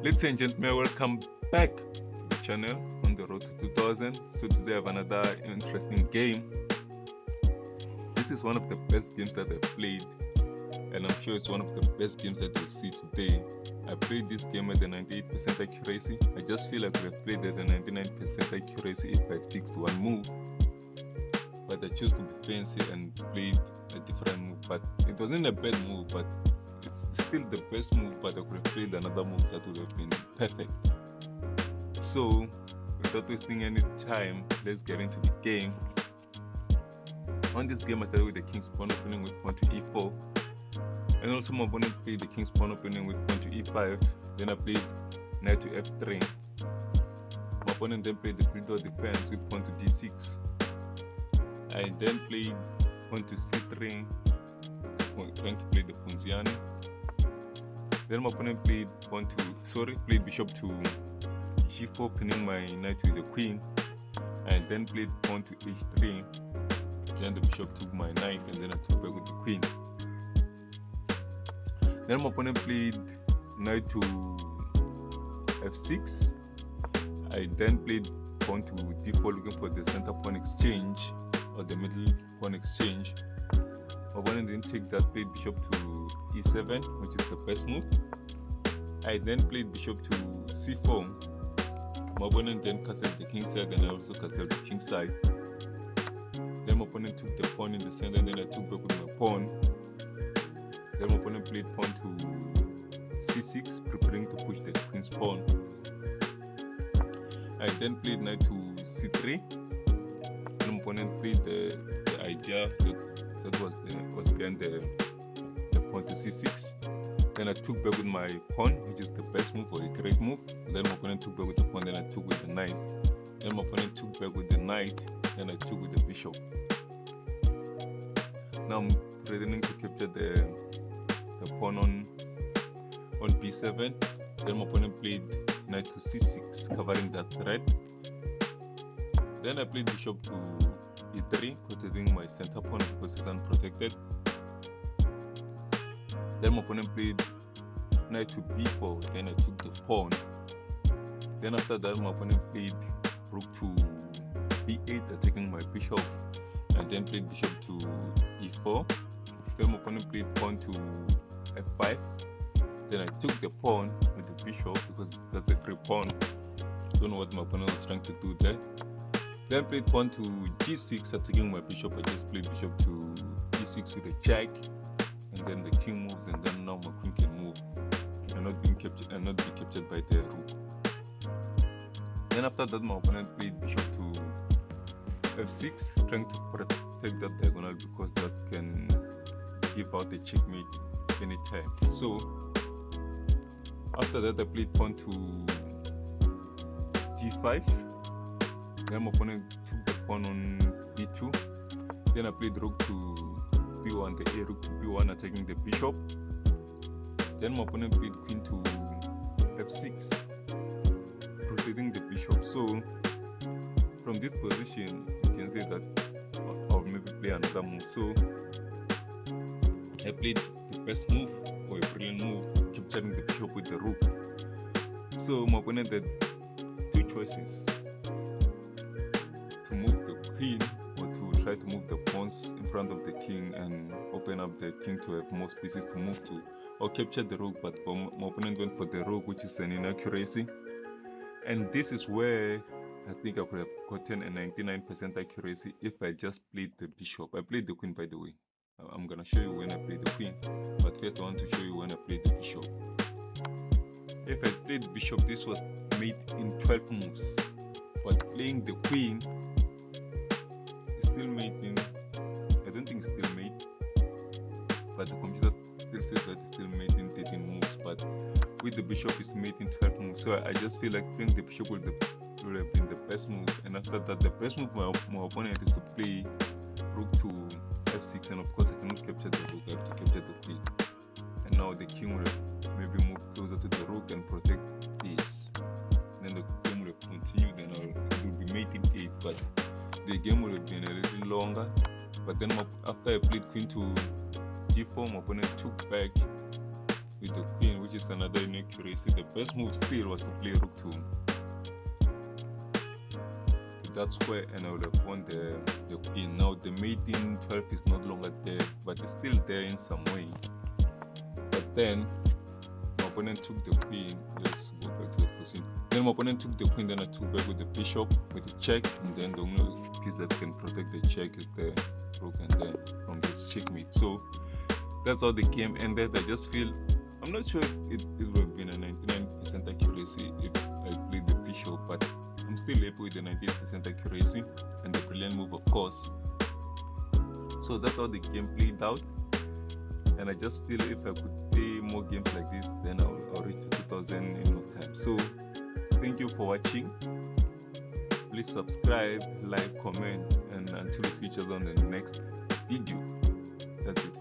Ladies and gentlemen, welcome back to the channel on the road to 2000. So today I have another interesting game. This is one of the best games that I've played, and I'm sure it's one of the best games that you'll see today. I played this game at the 98% accuracy. I just feel like I could have played at the 99% accuracy if I had fixed one move, but I chose to be fancy and played a different move. But it wasn't a bad move, but it's still the best move, but I could have played another move that would have been perfect. So without wasting any time, let's get into the game. On this game I started with the king's pawn opening with pawn to e4, and also my opponent played the king's pawn opening with pawn to e5. Then I played knight to f3. My opponent then played the free door defense with pawn to d6. I then played pawn to c3, trying to play the Ponziani. Then my opponent played bishop to g4, pinning my knight to the queen. And then played pawn to h3. Then the bishop took my knight, and then I took back with the queen. Then my opponent played knight to f6. I then played pawn to d4, looking for the center pawn exchange or the middle pawn exchange. My opponent didn't take that, played bishop to e7, which is the best move. I then played bishop to c4. My opponent then castled the king side, and I also castled the king side. Then my opponent took the pawn in the center, and then I took back with my pawn. Then my opponent played pawn to c6, preparing to push the queen's pawn. I then played knight to c3. Then my opponent played the idea that was behind the pawn to c6. Then I took back with my pawn, which is the best move or a great move. Then my opponent took back with the pawn, then I took with the knight. Then my opponent took back with the knight, then I took with the bishop. Now I'm threatening to capture the pawn on b7. Then my opponent played knight to c6, covering that threat. Then I played bishop to e3, protecting my center pawn because it's unprotected. Then my opponent played knight to b4, then I took the pawn. Then after that my opponent played rook to b8, attacking my bishop, and then played bishop to e4. Then my opponent played pawn to f5. Then I took the pawn with the bishop because that's a free pawn. Don't know what my opponent was trying to do there. Then played pawn to g6, attacking my bishop. I just played bishop to e6 with a check, and then the king moved, and then now my queen can move and not be captured by the rook. Then after that my opponent played bishop to f6, trying to protect that diagonal because that can give out a checkmate anytime. So after that I played pawn to d5. Then my opponent took the pawn on b2. Then I played rook to b1, the a rook to b1, attacking the bishop. Then my opponent played queen to f6, protecting the bishop. So from this position you can say that I'll maybe play another move. So I played the best move or a brilliant move, capturing the bishop with the rook. So my opponent had two choices: to move the queen or to try to move the pawns in front of the king and open up the king to have more spaces to move to, or capture the rook. But my opponent went for the rook, which is an inaccuracy. And this is where I think I could have gotten a 99% accuracy if I just played the bishop. I played the queen, by the way. I'm gonna show you when I played the queen, but first I want to show you when I played the bishop. If I played the bishop, this was made in 12 moves, but playing the queen is still made in, I don't think it's still made, but the computer still says that it's still made in 13 moves, but with the bishop it's made in 12 moves. So I just feel like playing the bishop would have been the best move. And after that, the best move my opponent is to play rook to f6, and of course I cannot capture the rook, I have to capture the queen. And now the king would have maybe moved closer to the rook and protect this. Then the game would have continued, and it would be mate in 8, but the game would have been a little longer. But then after I played queen to g4, my opponent took back with the queen, which is another inaccuracy. The best move still was to play rook to that square, and I would have won the queen. Now the mate in 12 is no longer there, but it's still there in some way. But then my opponent took the queen. Let's go back to that position. Then my opponent took the queen, then I took back with the bishop with the check, and then the only piece that can protect the check is the rook, and then from this checkmate. So that's how the game ended. I just feel, I'm not sure if it would have been a 99% accuracy if I played the bishop, but I'm still happy with the 98% accuracy and the brilliant move, of course. So that's how the game played out, and I just feel if I could play more games like this, then I'll reach to 2000 in no time. So thank you for watching. Please subscribe, like, comment, and until we see each other on the next video. That's it.